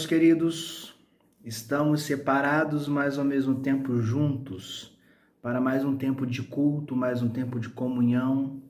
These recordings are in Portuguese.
queridos, estamos separados, mas ao mesmo tempo juntos, para mais um tempo de culto, mais um tempo de comunhão,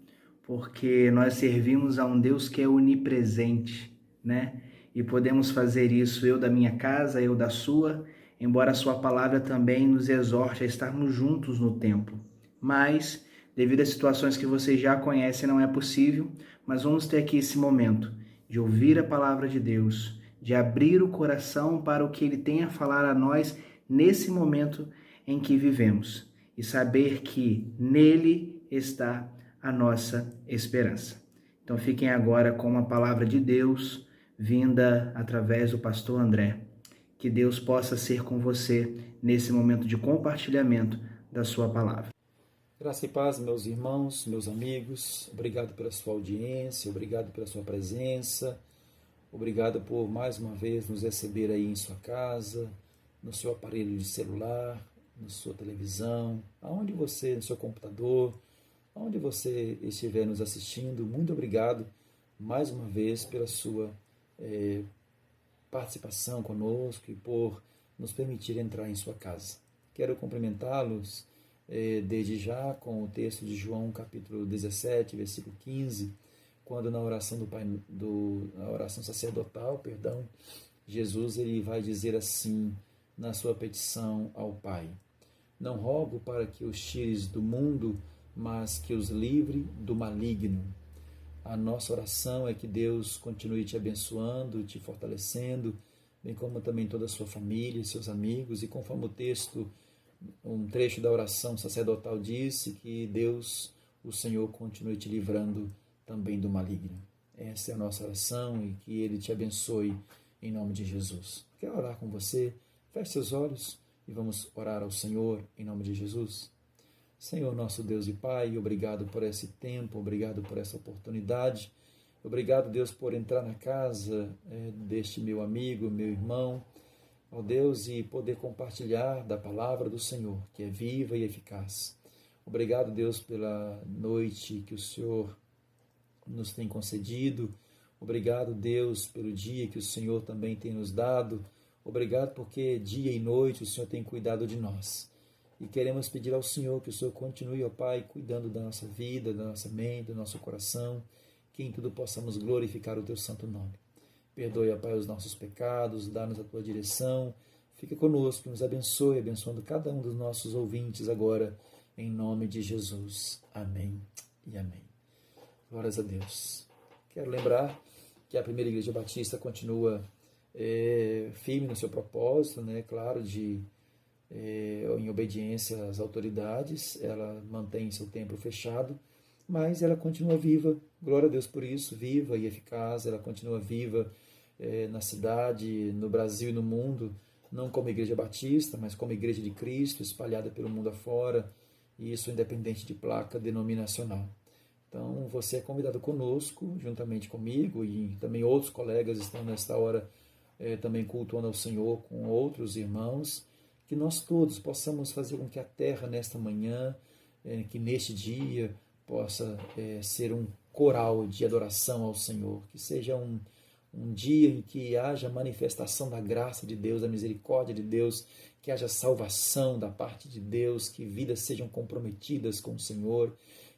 porque nós servimos a um Deus que é onipresente, né? E podemos fazer isso, eu da minha casa, eu da sua, embora a sua palavra também nos exorte a estarmos juntos no templo. Mas, devido às situações que vocês já conhecem, não é possível, mas vamos ter aqui esse momento de ouvir a palavra de Deus, de abrir o coração para o que Ele tem a falar a nós nesse momento em que vivemos e saber que nele está a nossa esperança. Então fiquem agora com a palavra de Deus vinda através do pastor André. Que Deus possa ser com você nesse momento de compartilhamento da sua palavra. Graça e paz, meus irmãos, meus amigos. Obrigado pela sua audiência, obrigado pela sua presença. Obrigado por mais uma vez nos receber aí em sua casa, no seu aparelho de celular, na sua televisão, aonde você, no seu computador, aonde você estiver nos assistindo. Muito obrigado mais uma vez pela sua participação conosco e por nos permitir entrar em sua casa. Quero cumprimentá-los desde já com o texto de João capítulo 17, versículo 15, quando na oração na oração sacerdotal, Jesus ele vai dizer assim na sua petição ao Pai: não rogo para que os tires do mundo, mas que os livre do maligno. A nossa oração é que Deus continue te abençoando, te fortalecendo, bem como também toda a sua família, seus amigos, e conforme o texto, um trecho da oração sacerdotal disse, que Deus, o Senhor, continue te livrando também do maligno. Essa é a nossa oração e que Ele te abençoe em nome de Jesus. Quero orar com você? Feche seus olhos e vamos orar ao Senhor em nome de Jesus. Senhor, nosso Deus e Pai, obrigado por esse tempo, obrigado por essa oportunidade. Obrigado, Deus, por entrar na casa deste meu amigo, meu irmão, ó Deus, e poder compartilhar da palavra do Senhor, que é viva e eficaz. Obrigado, Deus, pela noite que o Senhor nos tem concedido. Obrigado, Deus, pelo dia que o Senhor também tem nos dado. Obrigado porque dia e noite o Senhor tem cuidado de nós. E queremos pedir ao Senhor que o Senhor continue, ó Pai, cuidando da nossa vida, da nossa mente, do nosso coração, que em tudo possamos glorificar o Teu santo nome. Perdoe, ó Pai, os nossos pecados, dá-nos a Tua direção. Fica conosco, nos abençoe, abençoando cada um dos nossos ouvintes agora, em nome de Jesus. Amém e amém. Glórias a Deus. Quero lembrar que a Primeira Igreja Batista continua firme no seu propósito, né? Claro, em obediência às autoridades. Ela mantém seu templo fechado, mas ela continua viva. Glória a Deus por isso, viva e eficaz. Ela continua viva na cidade, no Brasil e no mundo, não como Igreja Batista, mas como Igreja de Cristo, espalhada pelo mundo afora, e isso independente de placa denominacional. Então, você é convidado conosco, juntamente comigo, e também outros colegas estão nesta hora também cultuando ao Senhor com outros irmãos, que nós todos possamos fazer com que a terra nesta manhã, que neste dia possa ser um coral de adoração ao Senhor, que seja um dia em que haja manifestação da graça de Deus, da misericórdia de Deus, que haja salvação da parte de Deus, que vidas sejam comprometidas com o Senhor,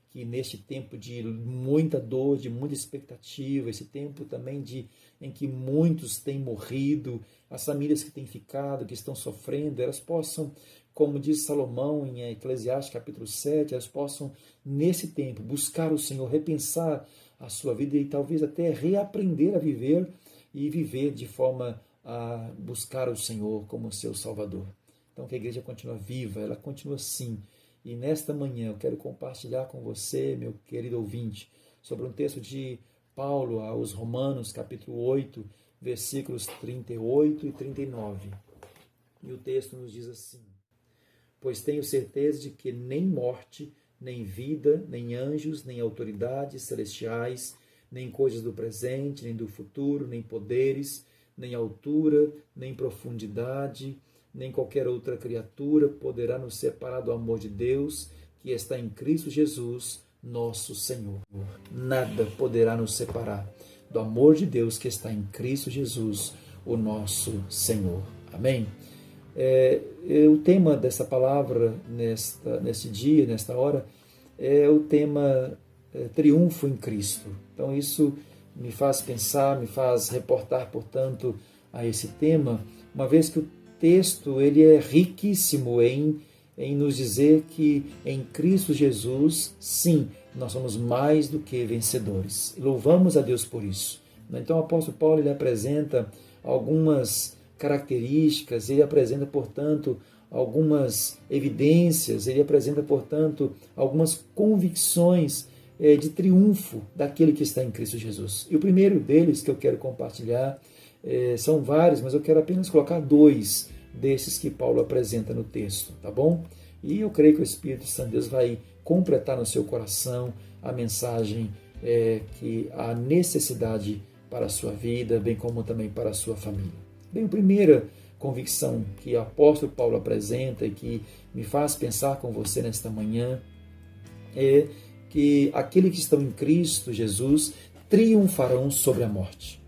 que neste tempo de muita dor, de muita expectativa, esse tempo também em que muitos têm morrido, as famílias que têm ficado, que estão sofrendo, elas possam, como diz Salomão em Eclesiastes capítulo 7, elas possam, nesse tempo, buscar o Senhor, repensar a sua vida e talvez até reaprender a viver e viver de forma a buscar o Senhor como seu Salvador. Então, que a igreja continua viva, ela continua sim. E nesta manhã eu quero compartilhar com você, meu querido ouvinte, sobre um texto de Paulo aos Romanos, capítulo 8, versículos 38 e 39. E o texto nos diz assim: pois tenho certeza de que nem morte, nem vida, nem anjos, nem autoridades celestiais, nem coisas do presente, nem do futuro, nem poderes, nem altura, nem profundidade, nem qualquer outra criatura poderá nos separar do amor de Deus, que está em Cristo Jesus, nosso Senhor. Nada poderá nos separar do amor de Deus que está em Cristo Jesus, o nosso Senhor. Amém? O tema dessa palavra neste dia, nesta hora, é o tema triunfo em Cristo. Então isso me faz pensar, me faz reportar, portanto, a esse tema, uma vez que o texto ele é riquíssimo em nos dizer que em Cristo Jesus, sim, nós somos mais do que vencedores. Louvamos a Deus por isso. Então o apóstolo Paulo ele apresenta algumas características, ele apresenta, portanto, algumas evidências, ele apresenta, portanto, algumas convicções de triunfo daquele que está em Cristo Jesus. E o primeiro deles que eu quero compartilhar, são vários, mas eu quero apenas colocar 2 desses que Paulo apresenta no texto, tá bom? E eu creio que o Espírito Santo de Deus vai completar no seu coração a mensagem que há necessidade para a sua vida, bem como também para a sua família. Bem, a primeira convicção que o apóstolo Paulo apresenta e que me faz pensar com você nesta manhã é que aqueles que estão em Cristo Jesus triunfarão sobre a morte.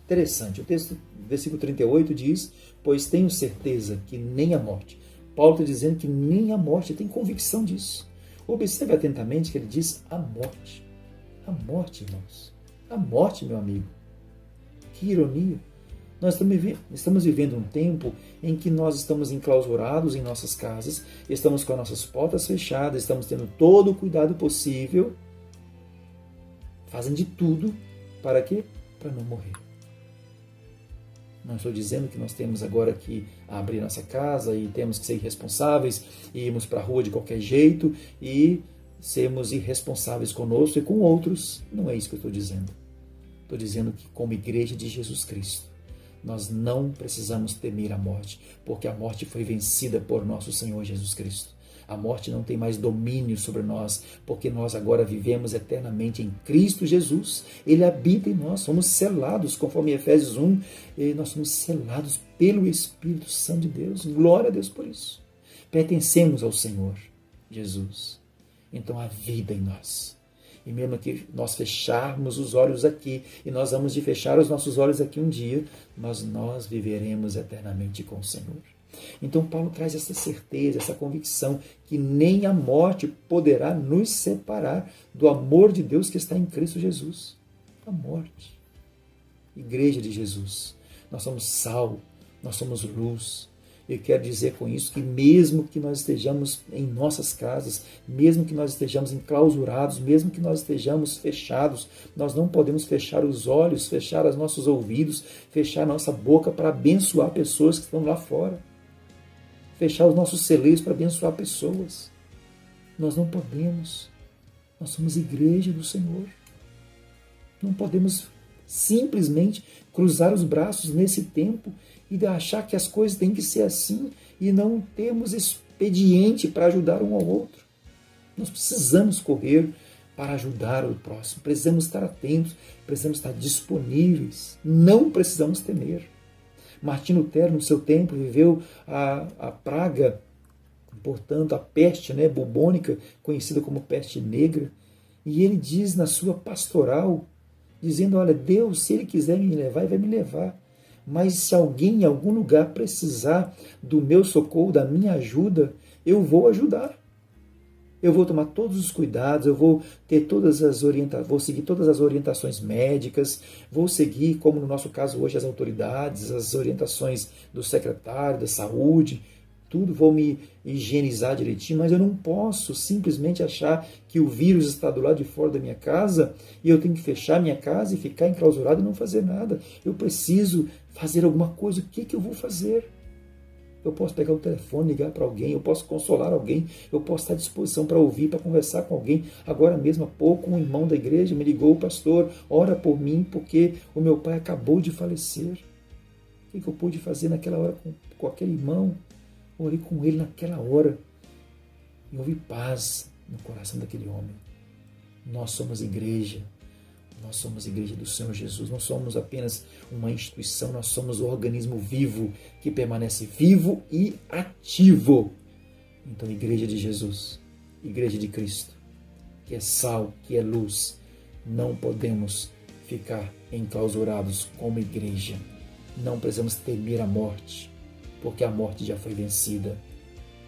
Interessante, o texto, versículo 38 diz: pois tenho certeza que nem a morte. Paulo está dizendo que nem a morte, tem convicção disso. Observe atentamente que ele diz a morte. A morte, irmãos. A morte, meu amigo. Que ironia. Nós estamos vivendo um tempo em que nós estamos enclausurados em nossas casas, estamos com as nossas portas fechadas, estamos tendo todo o cuidado possível, fazem de tudo para quê? Para não morrer. Não estou dizendo que nós temos agora que abrir nossa casa e temos que ser irresponsáveis e irmos para a rua de qualquer jeito e sermos irresponsáveis conosco e com outros. Não é isso que eu estou dizendo. Estou dizendo que como igreja de Jesus Cristo, nós não precisamos temer a morte, porque a morte foi vencida por nosso Senhor Jesus Cristo. A morte não tem mais domínio sobre nós, porque nós agora vivemos eternamente em Cristo Jesus. Ele habita em nós, somos selados, conforme Efésios 1, e nós somos selados pelo Espírito Santo de Deus. Glória a Deus por isso. Pertencemos ao Senhor Jesus. Então há vida em nós. E mesmo que nós fecharmos os olhos aqui, e nós vamos de fechar os nossos olhos aqui um dia, mas nós viveremos eternamente com o Senhor. Então Paulo traz essa certeza, essa convicção que nem a morte poderá nos separar do amor de Deus que está em Cristo Jesus. A morte. Igreja de Jesus. Nós somos sal, nós somos luz. Eu quero dizer com isso que mesmo que nós estejamos em nossas casas, mesmo que nós estejamos enclausurados, mesmo que nós estejamos fechados, nós não podemos fechar os olhos, fechar os nossos ouvidos, fechar a nossa boca para abençoar pessoas que estão lá fora. Fechar os nossos celeiros para abençoar pessoas. Nós não podemos. Nós somos igreja do Senhor. Não podemos simplesmente cruzar os braços nesse tempo e achar que as coisas têm que ser assim e não temos expediente para ajudar um ao outro. Nós precisamos correr para ajudar o próximo. Precisamos estar atentos, precisamos estar disponíveis. Não precisamos temer. Martim Lutero, no seu tempo, viveu a praga, portanto, a peste bubônica, conhecida como peste negra. E ele diz na sua pastoral, dizendo, olha, Deus, se Ele quiser me levar, Ele vai me levar. Mas se alguém em algum lugar precisar do meu socorro, da minha ajuda, eu vou ajudar. Eu vou tomar todos os cuidados, eu vou ter vou seguir todas as orientações médicas, vou seguir, como no nosso caso hoje, as autoridades, as orientações do secretário da saúde, tudo, vou me higienizar direitinho, mas eu não posso simplesmente achar que o vírus está do lado de fora da minha casa e eu tenho que fechar minha casa e ficar enclausurado e não fazer nada. Eu preciso fazer alguma coisa. O que eu vou fazer? Eu posso pegar o telefone, ligar para alguém, eu posso consolar alguém, eu posso estar à disposição para ouvir, para conversar com alguém. Agora mesmo, há pouco, um irmão da igreja me ligou, pastor, ora por mim, porque o meu pai acabou de falecer. O que eu pude fazer naquela hora com aquele irmão? Orei com ele naquela hora e houve paz no coração daquele homem. Nós somos igreja. Nós somos igreja do Senhor Jesus. Não somos apenas uma instituição, nós somos o organismo vivo que permanece vivo e ativo. Então, igreja de Jesus, igreja de Cristo, que é sal, que é luz, não podemos ficar enclausurados como igreja. não precisamos temer a morte, porque a morte já foi vencida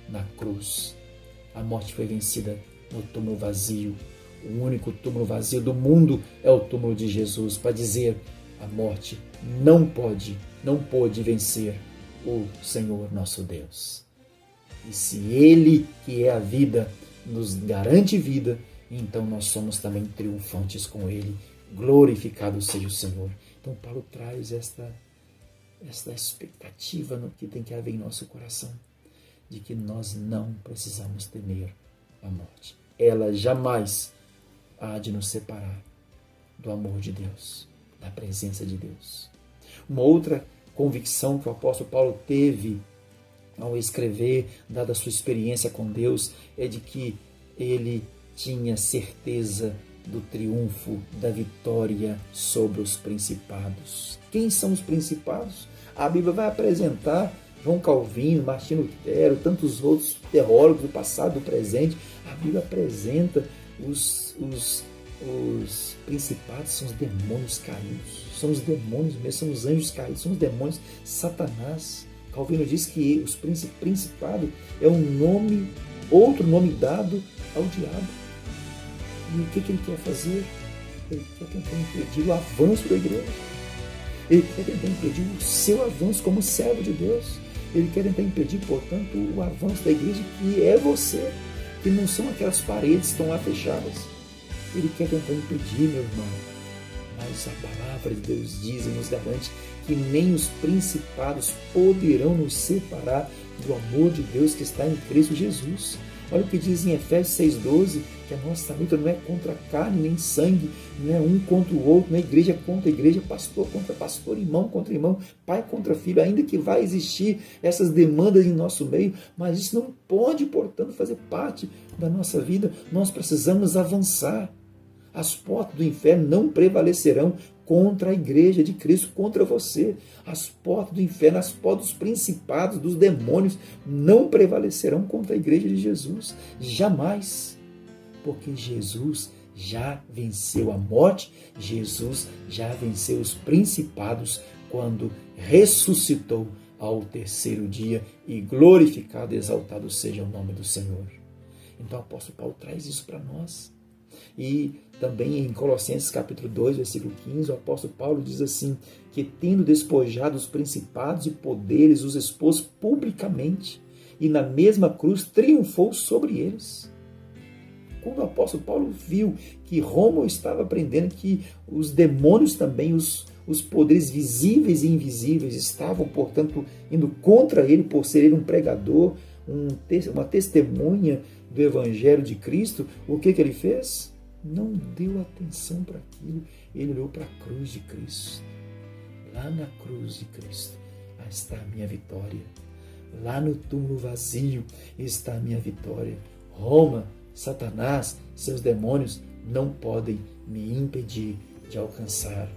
na cruz. A morte foi vencida no túmulo vazio. O único túmulo vazio do mundo é o túmulo de Jesus, para dizer: a morte não pôde vencer o Senhor nosso Deus. E se Ele, que é a vida, nos garante vida, então nós somos também triunfantes com Ele. Glorificado seja o Senhor. Então Paulo traz esta expectativa no que tem que haver em nosso coração, de que nós não precisamos temer a morte. Ela jamais há de nos separar do amor de Deus, da presença de Deus. Uma outra convicção que o apóstolo Paulo teve ao escrever, dada a sua experiência com Deus, é de que ele tinha certeza do triunfo, da vitória sobre os principados. Quem são os principados? A Bíblia vai apresentar João Calvino, Martinho Lutero, tantos outros teólogos do passado, do presente. A Bíblia apresenta os principados, são os demônios caídos, são os demônios mesmo, são os anjos caídos, são os demônios, Satanás. Calvino diz que os principado é um nome, outro nome dado ao diabo. E o que ele quer fazer? Ele quer tentar impedir o avanço da igreja. Ele quer tentar impedir o seu avanço como servo de Deus. Ele quer tentar impedir, portanto, o avanço da igreja, que é você, que não são aquelas paredes que estão lá fechadas. Ele quer tentar impedir, meu irmão. Mas a palavra de Deus diz e nos garante que nem os principados poderão nos separar do amor de Deus que está em Cristo Jesus. Olha o que diz em Efésios 6,12, que a nossa luta não é contra carne nem sangue, não é um contra o outro, não é igreja contra igreja, pastor contra pastor, irmão contra irmão, pai contra filho, ainda que vai existir essas demandas em nosso meio, mas isso não pode, portanto, fazer parte da nossa vida. Nós precisamos avançar. As portas do inferno não prevalecerão contra a igreja de Cristo, contra você. As portas do inferno, as portas dos principados, dos demônios, não prevalecerão contra a igreja de Jesus. Jamais. Porque Jesus já venceu a morte, Jesus já venceu os principados quando ressuscitou ao terceiro dia, e glorificado e exaltado seja o nome do Senhor. Então o apóstolo Paulo traz isso para nós. E também em Colossenses capítulo 2, versículo 15, o apóstolo Paulo diz assim, que tendo despojado os principados e poderes, os expôs publicamente, e na mesma cruz triunfou sobre eles. Quando o apóstolo Paulo viu que Roma estava aprendendo que os demônios também, os poderes visíveis e invisíveis estavam, portanto, indo contra ele por ser ele um pregador, uma testemunha do Evangelho de Cristo, o que ele fez? Não deu atenção para aquilo, ele olhou para a cruz de Cristo. Lá na cruz de Cristo está a minha vitória. Lá no túmulo vazio está a minha vitória. Roma, Satanás, seus demônios não podem me impedir de alcançar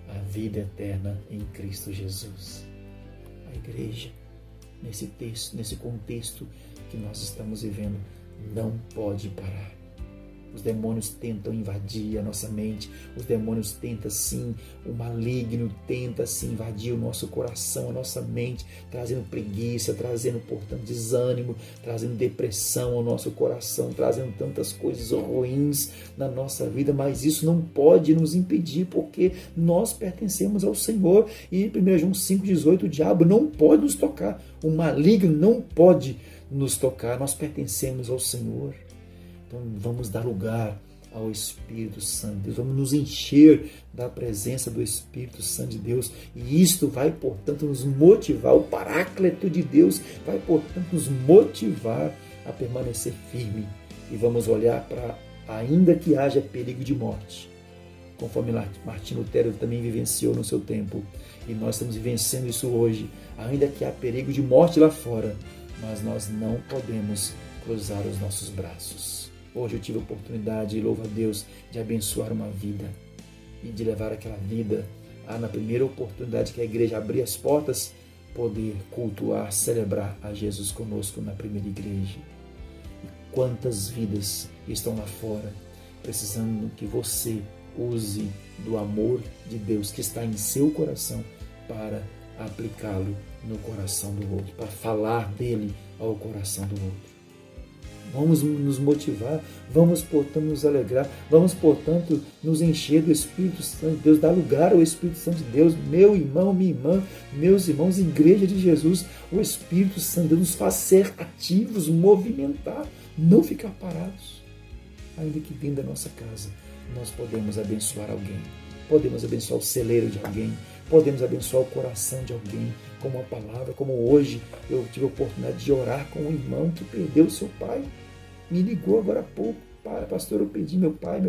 a vida eterna em Cristo Jesus. A igreja, nesse texto, nesse contexto que nós estamos vivendo, não pode parar. Os demônios tentam invadir a nossa mente, os demônios tentam sim, o maligno tenta sim invadir o nosso coração, a nossa mente, trazendo preguiça, trazendo, portanto, desânimo, trazendo depressão ao nosso coração, trazendo tantas coisas ruins na nossa vida, mas isso não pode nos impedir, porque nós pertencemos ao Senhor. E 1 João 5,18, o diabo não pode nos tocar, o maligno não pode nos tocar, nós pertencemos ao Senhor. Então vamos dar lugar ao Espírito Santo de Deus, vamos nos encher da presença do Espírito Santo de Deus, e isto vai, portanto, nos motivar, o Paráclito de Deus vai, portanto, nos motivar a permanecer firme, e vamos olhar para, ainda que haja perigo de morte, conforme Martinho Lutero também vivenciou no seu tempo, e nós estamos vivenciando isso hoje, ainda que há perigo de morte lá fora, mas nós não podemos cruzar os nossos braços. Hoje eu tive a oportunidade, e louvo a Deus, de abençoar uma vida e de levar aquela vida na primeira oportunidade que a igreja abrir as portas, poder cultuar, celebrar a Jesus conosco na primeira igreja. E quantas vidas estão lá fora precisando que você use do amor de Deus que está em seu coração para aplicá-lo no coração do outro, para falar dele ao coração do outro. Vamos nos motivar, vamos, portanto, nos alegrar, vamos, portanto, nos encher do Espírito Santo de Deus, dar lugar ao Espírito Santo de Deus. Meu irmão, minha irmã, meus irmãos, Igreja de Jesus, o Espírito Santo nos faz ser ativos, movimentar, não ficar parados. Ainda que dentro da nossa casa, nós podemos abençoar alguém, podemos abençoar o celeiro de alguém, podemos abençoar o coração de alguém com uma palavra, como hoje eu tive a oportunidade de orar com um irmão que perdeu o seu pai. Me ligou agora há pouco: pastor, eu perdi meu pai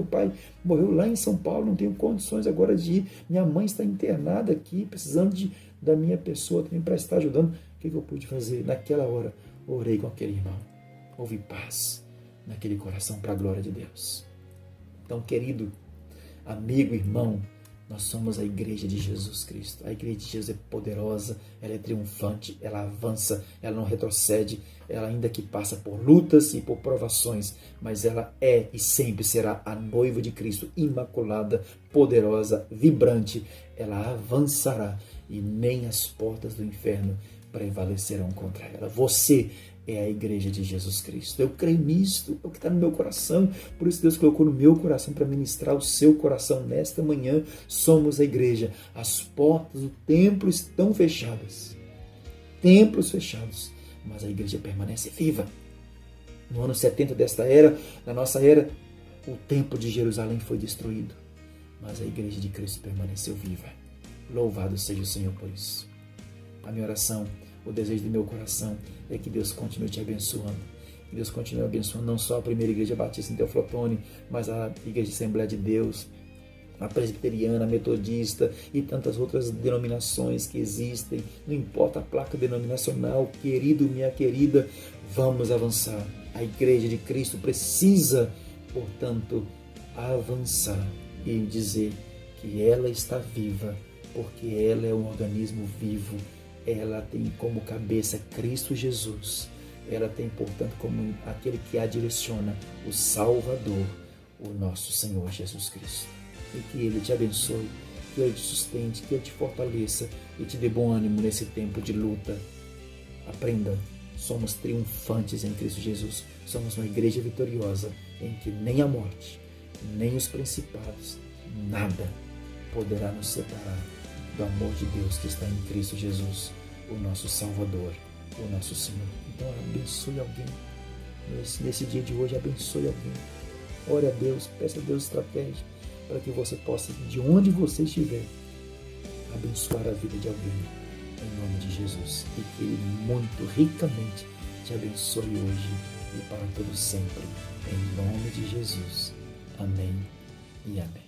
morreu lá em São Paulo, não tenho condições agora de ir, minha mãe está internada aqui, precisando da minha pessoa também para estar ajudando. O que eu pude fazer? Naquela hora, orei com aquele irmão, houve paz naquele coração para a glória de Deus. Então, querido amigo, irmão, nós somos a Igreja de Jesus Cristo. A Igreja de Jesus é poderosa, ela é triunfante, ela avança, ela não retrocede, ela ainda que passa por lutas e por provações, mas ela é e sempre será a noiva de Cristo, imaculada, poderosa, vibrante. Ela avançará e nem as portas do inferno prevalecerão contra ela. Você é a Igreja de Jesus Cristo. Eu creio nisto, é o que está no meu coração. Por isso Deus colocou no meu coração para ministrar o seu coração nesta manhã. Somos a igreja. As portas do templo estão fechadas. Templos fechados. Mas a igreja permanece viva. No ano 70 desta era, na nossa era, o templo de Jerusalém foi destruído. Mas a Igreja de Cristo permaneceu viva. Louvado seja o Senhor por isso. A minha oração, o desejo do meu coração é que Deus continue te abençoando. Que Deus continue abençoando não só a primeira Igreja Batista em Teoflotone, mas a Igreja de Assembleia de Deus, a presbiteriana, a metodista e tantas outras denominações que existem. Não importa a placa denominacional, querido, minha querida, vamos avançar. A Igreja de Cristo precisa, portanto, avançar e dizer que ela está viva, porque ela é um organismo vivo. Ela tem como cabeça Cristo Jesus. Ela tem, portanto, como aquele que a direciona, o Salvador, o nosso Senhor Jesus Cristo. E que Ele te abençoe, que Ele te sustente, que Ele te fortaleça e te dê bom ânimo nesse tempo de luta. Aprenda, somos triunfantes em Cristo Jesus. Somos uma igreja vitoriosa em que nem a morte, nem os principados, nada poderá nos separar do amor de Deus que está em Cristo Jesus, o nosso Salvador, o nosso Senhor. Então abençoe alguém. Nesse dia de hoje, abençoe alguém. Ore a Deus, peça a Deus estratégia para que você possa, de onde você estiver, abençoar a vida de alguém, em nome de Jesus. E que Ele muito ricamente te abençoe hoje e para todo sempre, em nome de Jesus. Amém e amém.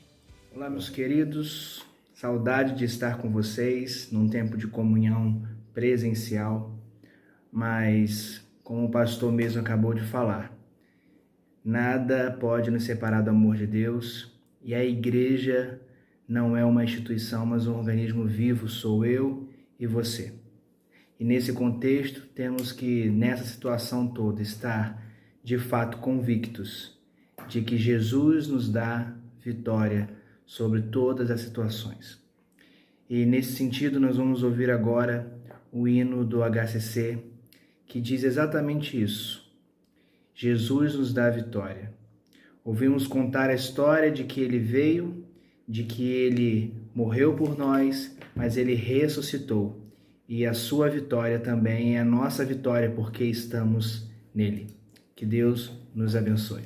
Olá, meus queridos. Saudade de estar com vocês num tempo de comunhão presencial, mas como o pastor mesmo acabou de falar, nada pode nos separar do amor de Deus, e a igreja não é uma instituição, mas um organismo vivo, sou eu e você. E nesse contexto, temos que, nessa situação toda, estar de fato convictos de que Jesus nos dá vitória sobre todas as situações. E nesse sentido, nós vamos ouvir agora o hino do HCC, que diz exatamente isso. Jesus nos dá vitória. Ouvimos contar a história de que Ele veio, de que Ele morreu por nós, mas Ele ressuscitou. E a sua vitória também é a nossa vitória, porque estamos nele. Que Deus nos abençoe.